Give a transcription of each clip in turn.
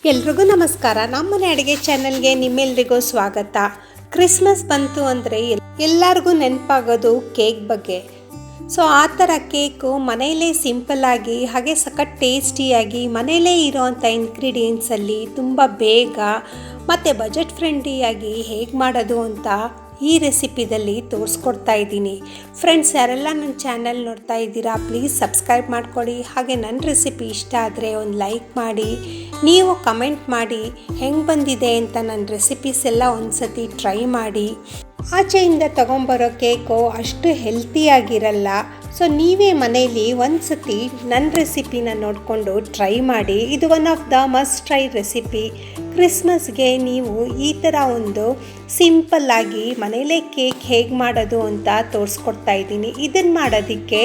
ಎಲ್ರಿಗೂ ನಮಸ್ಕಾರ. ನಮ್ಮನೆ ಅಡುಗೆ ಚಾನಲ್ಗೆ ನಿಮ್ಮೆಲ್ರಿಗೂ ಸ್ವಾಗತ. ಕ್ರಿಸ್ಮಸ್ ಬಂತು ಅಂದರೆ ಎಲ್ಲರಿಗೂ ನೆನಪಾಗೋದು ಕೇಕ್ ಬಗ್ಗೆ. ಸೊ ಆ ಥರ ಕೇಕು ಮನೆಯಲ್ಲೇ ಸಿಂಪಲ್ಲಾಗಿ ಹಾಗೆ ಸಖತ್ ಟೇಸ್ಟಿಯಾಗಿ ಮನೆಯಲ್ಲೇ ಇರೋವಂಥ ಇಂಗ್ರೀಡಿಯೆಂಟ್ಸಲ್ಲಿ ತುಂಬ ಬೇಗ ಮತ್ತು ಬಜೆಟ್ ಫ್ರೆಂಡ್ಲಿಯಾಗಿ ಹೇಗೆ ಮಾಡೋದು ಅಂತ ಈ ರೆಸಿಪಿದಲ್ಲಿ ತೋರಿಸ್ಕೊಡ್ತಾ ಇದ್ದೀನಿ. ಫ್ರೆಂಡ್ಸ್, ಯಾರೆಲ್ಲ ನನ್ನ ಚಾನಲ್ ನೋಡ್ತಾ ಇದ್ದೀರಾ ಪ್ಲೀಸ್ ಸಬ್ಸ್ಕ್ರೈಬ್ ಮಾಡ್ಕೊಳ್ಳಿ. ಹಾಗೆ ನನ್ನ ರೆಸಿಪಿ ಇಷ್ಟ ಆದರೆ ಒಂದು ಲೈಕ್ ಮಾಡಿ, ನೀವು ಕಮೆಂಟ್ ಮಾಡಿ ಹೆಂಗೆ ಬಂದಿದೆ ಅಂತ. ನನ್ನ ರೆಸಿಪೀಸ್ ಎಲ್ಲ ಒಂದು ಸತಿ ಟ್ರೈ ಮಾಡಿ. ಆಚೆಯಿಂದ ತೊಗೊಂಬರೋ ಕೇಕು ಅಷ್ಟು ಹೆಲ್ತಿಯಾಗಿರಲ್ಲ. ಸೊ ನೀವೇ ಮನೇಲಿ ಒಂದು ಸತಿ ನನ್ನ ರೆಸಿಪಿನ ನೋಡಿಕೊಂಡು ಟ್ರೈ ಮಾಡಿ. ಇದು one of the must try recipe. ಕ್ರಿಸ್ಮಸ್ಗೆ ನೀವು ಈ ಥರ ಒಂದು ಸಿಂಪಲ್ಲಾಗಿ ಮನೇಲೇ ಕೇಕ್ ಹೇಗೆ ಮಾಡೋದು ಅಂತ ತೋರಿಸ್ಕೊಡ್ತಾ ಇದ್ದೀನಿ. ಇದನ್ನು ಮಾಡೋದಕ್ಕೆ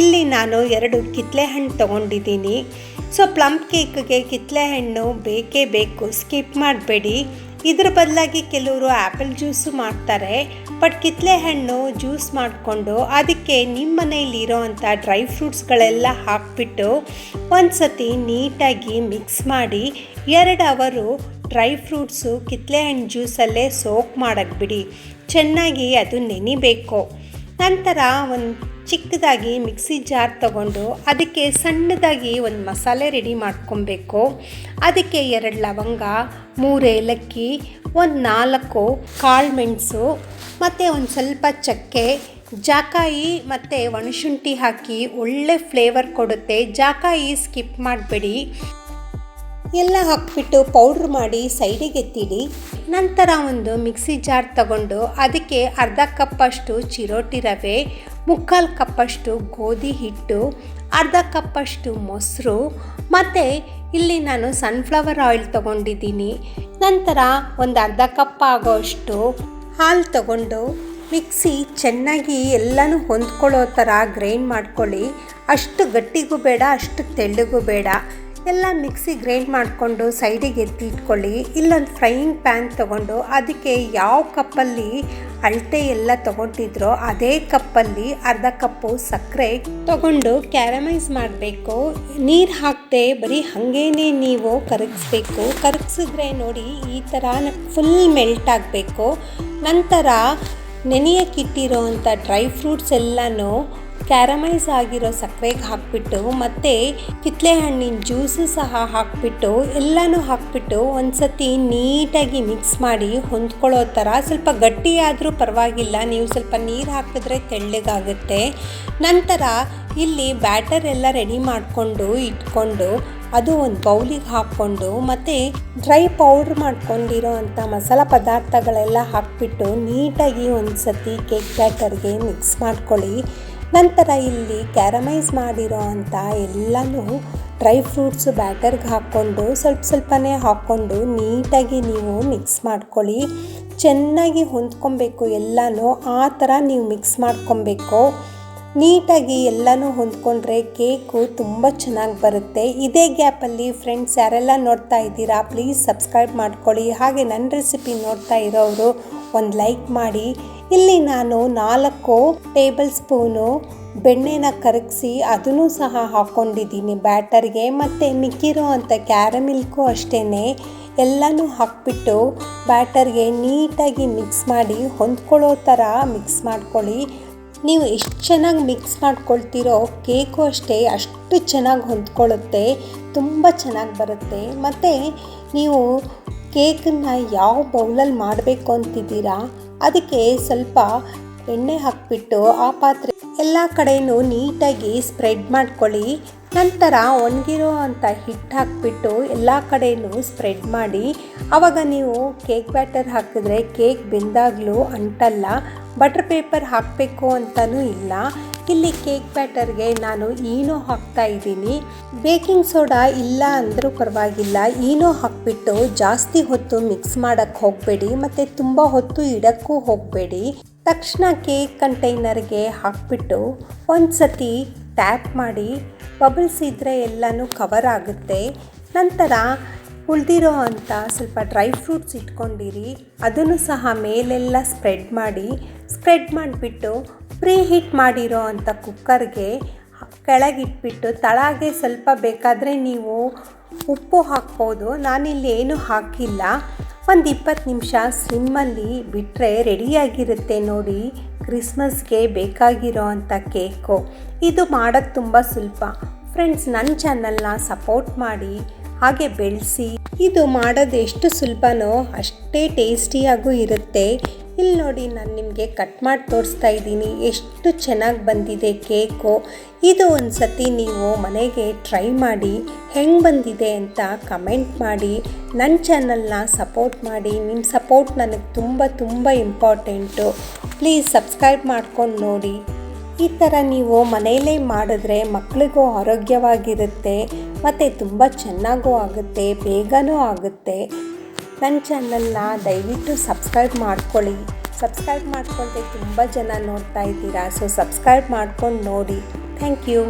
ಇಲ್ಲಿ ನಾನು 2 ಕಿತ್ತಳೆ ಹಣ್ಣು ತೊಗೊಂಡಿದ್ದೀನಿ. ಸೊ ಪ್ಲಮ್ ಕೇಕ್ಗೆ ಕಿತ್ತಳೆ ಹಣ್ಣು ಬೇಕೇ ಬೇಕು, ಸ್ಕಿಪ್ ಮಾಡಬೇಡಿ. ಇದ್ರ ಬದಲಾಗಿ ಕೆಲವರು ಆ್ಯಪಲ್ ಜ್ಯೂಸು ಮಾಡ್ತಾರೆ. ಬಟ್ ಕಿತ್ತಳೆ ಹಣ್ಣು ಜ್ಯೂಸ್ ಮಾಡಿಕೊಂಡು ಅದಕ್ಕೆ ನಿಮ್ಮ ಮನೆಯಲ್ಲಿರೋ ಅಂಥ ಡ್ರೈ ಫ್ರೂಟ್ಸ್ಗಳೆಲ್ಲ ಹಾಕಿಬಿಟ್ಟು ಒಂದು ಸತಿ ನೀಟಾಗಿ ಮಿಕ್ಸ್ ಮಾಡಿ 2 ಅವರು ಡ್ರೈ ಫ್ರೂಟ್ಸು ಕಿತ್ತಳೆ ಹಣ್ಣು ಜ್ಯೂಸಲ್ಲೇ ಸೋಕ್ ಮಾಡೋಕ್ಕೆ ಬಿಡಿ. ಚೆನ್ನಾಗಿ ಅದು ನೆನಿಬೇಕು. ನಂತರ ಒಂದು ಚಿಕ್ಕದಾಗಿ ಮಿಕ್ಸಿ ಜಾರ್ ತಗೊಂಡು ಅದಕ್ಕೆ ಸಣ್ಣದಾಗಿ ಒಂದು ಮಸಾಲೆ ರೆಡಿ ಮಾಡ್ಕೊಬೇಕು. ಅದಕ್ಕೆ 2 ಲವಂಗ, 3 ಏಲಕ್ಕಿ, ಒಂದು 4 ಕಾಳು ಮೆಣಸು ಮತ್ತು ಒಂದು ಸ್ವಲ್ಪ ಚಕ್ಕೆ, ಜಾಕಾಯಿ ಮತ್ತು ಒಣಶುಂಠಿ ಹಾಕಿ ಒಳ್ಳೆ ಫ್ಲೇವರ್ ಕೊಡುತ್ತೆ. ಜಾಕಾಯಿ ಸ್ಕಿಪ್ ಮಾಡಬೇಡಿ. ಎಲ್ಲ ಹಾಕ್ಬಿಟ್ಟು ಪೌಡ್ರ್ ಮಾಡಿ ಸೈಡಿಗೆ ಎತ್ತಿಡಿ. ನಂತರ ಒಂದು ಮಿಕ್ಸಿ ಜಾರ್ ತಗೊಂಡು ಅದಕ್ಕೆ ಅರ್ಧ ಕಪ್ಪಷ್ಟು ಚಿರೋಟಿ ರವೆ, 3/4 ಕಪ್ಪಷ್ಟು ಗೋಧಿ ಹಿಟ್ಟು, ಅರ್ಧ ಕಪ್ಪಷ್ಟು ಮೊಸರು ಮತ್ತು ಇಲ್ಲಿ ನಾನು ಸನ್ಫ್ಲವರ್ ಆಯಿಲ್ ತೊಗೊಂಡಿದ್ದೀನಿ. ನಂತರ ಒಂದು ಅರ್ಧ ಕಪ್ ಆಗೋಷ್ಟು ಹಾಲು ತಗೊಂಡು ಮಿಕ್ಸಿ ಚೆನ್ನಾಗಿ ಎಲ್ಲನೂ ಹೊಂದ್ಕೊಳ್ಳೋ ಥರ ಗ್ರೈಂಡ್ ಮಾಡ್ಕೊಳ್ಳಿ. ಅಷ್ಟು ಗಟ್ಟಿಗೂ ಬೇಡ, ಅಷ್ಟು ತೆಳ್ಳಗೂ ಬೇಡ. ಎಲ್ಲ ಮಿಕ್ಸಿ ಗ್ರೈಂಡ್ ಮಾಡಿಕೊಂಡು ಸೈಡಿಗೆ ಎತ್ತಿ ಇಟ್ಕೊಳ್ಳಿ. ಇಲ್ಲೊಂದು ಫ್ರೈಯಿಂಗ್ ಪ್ಯಾನ್ ತೊಗೊಂಡು ಅದಕ್ಕೆ ಯಾವ ಕಪ್ಪಲ್ಲಿ ಅಳತೆ ಎಲ್ಲ ತೊಗೊಂಡಿದ್ರೋ ಅದೇ ಕಪ್ಪಲ್ಲಿ ಅರ್ಧ ಕಪ್ಪು ಸಕ್ಕರೆ ತೊಗೊಂಡು ಕ್ಯಾರಮೈಸ್ ಮಾಡಬೇಕು. ನೀರು ಹಾಕದೆ ಬರೀ ಹಾಗೇನೆ ನೀವು ಕರಗಿಸ್ಬೇಕು. ಕರಗಿಸಿದ್ರೆ ನೋಡಿ ಈ ಥರ ಫುಲ್ ಮೆಲ್ಟ್ ಆಗಬೇಕು. ನಂತರ ನೆನೆಯಕ್ಕಿಟ್ಟಿರೋ ಅಂಥ ಡ್ರೈ ಫ್ರೂಟ್ಸ್ ಎಲ್ಲನೂ ಕ್ಯಾರಮೈಸ್ ಆಗಿರೋ ಸಕ್ಕರೆಗೆ ಹಾಕಿಬಿಟ್ಟು ಮತ್ತು ಕಿತ್ತಳೆ ಹಣ್ಣಿನ ಜ್ಯೂಸು ಸಹ ಹಾಕಿಬಿಟ್ಟು ಎಲ್ಲನೂ ಹಾಕಿಬಿಟ್ಟು ಒಂದು ಸತಿ ನೀಟಾಗಿ ಮಿಕ್ಸ್ ಮಾಡಿ ಹೊಂದ್ಕೊಳ್ಳೋ ಥರ. ಸ್ವಲ್ಪ ಗಟ್ಟಿಯಾದರೂ ಪರವಾಗಿಲ್ಲ, ನೀವು ಸ್ವಲ್ಪ ನೀರು ಹಾಕಿದ್ರೆ ತೆಳ್ಳಗಾಗುತ್ತೆ. ನಂತರ ಇಲ್ಲಿ ಬ್ಯಾಟರ್ ಎಲ್ಲ ರೆಡಿ ಮಾಡಿಕೊಂಡು ಇಟ್ಕೊಂಡು ಅದು ಒಂದು ಬೌಲಿಗೆ ಹಾಕ್ಕೊಂಡು ಮತ್ತು ಡ್ರೈ ಪೌಡ್ರ್ ಮಾಡ್ಕೊಂಡಿರೋ ಅಂಥ ಮಸಾಲ ಪದಾರ್ಥಗಳೆಲ್ಲ ಹಾಕಿಬಿಟ್ಟು ನೀಟಾಗಿ ಒಂದು ಸತಿ ಕೇಕ್ ಬ್ಯಾಟರ್ಗೆ ಮಿಕ್ಸ್ ಮಾಡ್ಕೊಳ್ಳಿ. ನಂತರ ಇಲ್ಲಿ ಕ್ಯಾರಮೈಸ್ ಮಾಡಿರೋ ಅಂಥ ಎಲ್ಲನೂ ಡ್ರೈ ಫ್ರೂಟ್ಸು ಬ್ಯಾಟರ್ಗೆ ಹಾಕ್ಕೊಂಡು ಸ್ವಲ್ಪನೇ ಹಾಕ್ಕೊಂಡು ನೀಟಾಗಿ ನೀವು ಮಿಕ್ಸ್ ಮಾಡ್ಕೊಳ್ಳಿ. ಚೆನ್ನಾಗಿ ಹೊಂದ್ಕೊಬೇಕು ಎಲ್ಲನೂ. ಆ ಥರ ನೀವು ಮಿಕ್ಸ್ ಮಾಡ್ಕೊಬೇಕು. ನೀಟಾಗಿ ಎಲ್ಲನೂ ಹೊಂದ್ಕೊಂಡ್ರೆ ಕೇಕು ತುಂಬ ಚೆನ್ನಾಗಿ ಬರುತ್ತೆ. ಇದೇ ಗ್ಯಾಪಲ್ಲಿ ಫ್ರೆಂಡ್ಸ್ ಯಾರೆಲ್ಲ ನೋಡ್ತಾ ಇದ್ದೀರಾ ಪ್ಲೀಸ್ ಸಬ್ಸ್ಕ್ರೈಬ್ ಮಾಡ್ಕೊಳ್ಳಿ. ಹಾಗೆ ನನ್ನ ರೆಸಿಪಿ ನೋಡ್ತಾ ಇರೋರು ಒಂದು ಲೈಕ್ ಮಾಡಿ. ಇಲ್ಲಿ ನಾನು 4 ಟೇಬಲ್ ಸ್ಪೂನು ಬೆಣ್ಣೆನ ಕರಗಿಸಿ ಅದನ್ನು ಸಹ ಹಾಕ್ಕೊಂಡಿದ್ದೀನಿ ಬ್ಯಾಟರ್ಗೆ. ಮತ್ತು ಮಿಕ್ಕಿರೋ ಅಂಥ ಕ್ಯಾರಮಿಲ್ಕು ಅಷ್ಟೇ ಎಲ್ಲನೂ ಹಾಕ್ಬಿಟ್ಟು ಬ್ಯಾಟರ್ಗೆ ನೀಟಾಗಿ ಮಿಕ್ಸ್ ಮಾಡಿ ಹೊಂದ್ಕೊಳ್ಳೋ ಥರ ಮಿಕ್ಸ್ ಮಾಡ್ಕೊಳ್ಳಿ. ನೀವು ಎಷ್ಟು ಚೆನ್ನಾಗಿ ಮಿಕ್ಸ್ ಮಾಡ್ಕೊಳ್ತೀರೋ ಕೇಕು ಅಷ್ಟು ಚೆನ್ನಾಗಿ ಹೊಂದ್ಕೊಳ್ಳುತ್ತೆ, ತುಂಬ ಚೆನ್ನಾಗಿ ಬರುತ್ತೆ. ಮತ್ತು ನೀವು ಕೇಕನ್ನು ಯಾವ ಬೌಲಲ್ಲಿ ಮಾಡಬೇಕು ಅಂತಿದ್ದೀರಾ ಅದಕ್ಕೆ ಸ್ವಲ್ಪ ಎಣ್ಣೆ ಹಾಕಿಬಿಟ್ಟು ಆ ಪಾತ್ರೆ ಎಲ್ಲ ಕಡೆಯೂ ನೀಟಾಗಿ ಸ್ಪ್ರೆಡ್ ಮಾಡ್ಕೊಳ್ಳಿ. ನಂತರ ಒಣಗಿರೋ ಅಂಥ ಹಿಟ್ಟು ಹಾಕಿಬಿಟ್ಟು ಎಲ್ಲ ಕಡೆಯೂ ಸ್ಪ್ರೆಡ್ ಮಾಡಿ. ಆವಾಗ ನೀವು ಕೇಕ್ ಬ್ಯಾಟರ್ ಹಾಕಿದ್ರೆ ಕೇಕ್ ಬೆಂದಾಗಲೂ ಅಂಟಲ್ಲ. ಬಟರ್ ಪೇಪರ್ ಹಾಕಬೇಕು ಅಂತಲೂ ಇಲ್ಲ. ಇಲ್ಲಿ ಕೇಕ್ ಬ್ಯಾಟರ್ಗೆ ನಾನು ಈನೋ ಹಾಕ್ತಾ ಇದ್ದೀನಿ. ಬೇಕಿಂಗ್ ಸೋಡಾ ಇಲ್ಲ ಅಂದರೂ ಪರವಾಗಿಲ್ಲ, ಈನೋ ಹಾಕಿಬಿಟ್ಟು ಜಾಸ್ತಿ ಹೊತ್ತು ಮಿಕ್ಸ್ ಮಾಡೋಕ್ಕೆ ಹೋಗಬೇಡಿ ಮತ್ತು ತುಂಬ ಹೊತ್ತು ಇಡೋಕ್ಕೂ ಹೋಗಬೇಡಿ. ತಕ್ಷಣ ಕೇಕ್ ಕಂಟೈನರ್ಗೆ ಹಾಕಿಬಿಟ್ಟು ಒಂದು ಸತಿ ಟ್ಯಾಪ್ ಮಾಡಿ. ಬಬಲ್ಸ್ ಇದ್ದರೆ ಎಲ್ಲನೂ ಕವರ್ ಆಗುತ್ತೆ. ನಂತರ ಉಳಿದಿರೋ ಅಂಥ ಸ್ವಲ್ಪ ಡ್ರೈ ಫ್ರೂಟ್ಸ್ ಇಟ್ಕೊಂಡಿರಿ, ಅದನ್ನು ಸಹ ಮೇಲೆಲ್ಲ ಸ್ಪ್ರೆಡ್ ಮಾಡಿಬಿಟ್ಟು ಪ್ರೀ ಹೀಟ್ ಮಾಡಿರೋ ಅಂಥ ಕುಕ್ಕರ್ಗೆ ಕೆಳಗಿಟ್ಬಿಟ್ಟು ತಳಗೆ ಸ್ವಲ್ಪ ಬೇಕಾದರೆ ನೀವು ಉಪ್ಪು ಹಾಕ್ಬೋದು. ನಾನಿಲ್ಲಿ ಏನೂ ಹಾಕಿಲ್ಲ. ಒಂದು 20 ನಿಮಿಷ ಸ್ಲಿಮ್ಮಲ್ಲಿ ಬಿಟ್ಟರೆ ರೆಡಿಯಾಗಿರುತ್ತೆ ನೋಡಿ ಕ್ರಿಸ್ಮಸ್ಗೆ ಬೇಕಾಗಿರೋ ಅಂಥ ಕೇಕು. ಇದು ಮಾಡೋದು ತುಂಬ ಸುಲಭ. ಫ್ರೆಂಡ್ಸ್, ನನ್ನ ಚಾನಲ್ನ ಸಪೋರ್ಟ್ ಮಾಡಿ ಹಾಗೆ ಬೆಳೆಸಿ. ಇದು ಮಾಡೋದು ಎಷ್ಟು ಸುಲಭನೋ ಅಷ್ಟೇ ಟೇಸ್ಟಿಯಾಗೂ ಇರುತ್ತೆ. ಇಲ್ಲಿ ನೋಡಿ, ನಾನು ನಿಮಗೆ ಕಟ್ ಮಾಡಿ ತೋರಿಸ್ತಾ ಇದ್ದೀನಿ ಎಷ್ಟು ಚೆನ್ನಾಗಿ ಬಂದಿದೆ ಕೇಕು. ಇದು ಒಂದು ಸತಿ ನೀವು ಮನೆಗೆ ಟ್ರೈ ಮಾಡಿ ಹೆಂಗೆ ಬಂದಿದೆ ಅಂತ ಕಮೆಂಟ್ ಮಾಡಿ. ನನ್ನ ಚಾನಲ್ನ ಸಪೋರ್ಟ್ ಮಾಡಿ. ನಿಮ್ಮ ಸಪೋರ್ಟ್ ನನಗೆ ತುಂಬ ಇಂಪಾರ್ಟೆಂಟು. ಪ್ಲೀಸ್ ಸಬ್ಸ್ಕ್ರೈಬ್ ಮಾಡ್ಕೊಂಡು ನೋಡಿ. ಈ ಥರ ನೀವು ಮನೆಯಲ್ಲೇ ಮಾಡಿದ್ರೆ ಮಕ್ಕಳಿಗೂ ಆರೋಗ್ಯವಾಗಿರುತ್ತೆ ಮತ್ತು ತುಂಬ ಚೆನ್ನಾಗೂ ಆಗುತ್ತೆ, ಬೇಗನೂ ಆಗುತ್ತೆ. ನನ್ನ ಚಾನಲ್ನ ದಯವಿಟ್ಟು ಸಬ್ಸ್ಕ್ರೈಬ್ ಮಾಡ್ಕೊಳ್ಳಿ. ಸಬ್ಸ್ಕ್ರೈಬ್ ಮಾಡ್ಕೊಂಡ್ರೆ ತುಂಬ ಜನ ನೋಡ್ತಾ ಇದ್ದೀರಾ. ಸೊ ಸಬ್ಸ್ಕ್ರೈಬ್ ಮಾಡ್ಕೊಂಡು ನೋಡಿ. Thank you.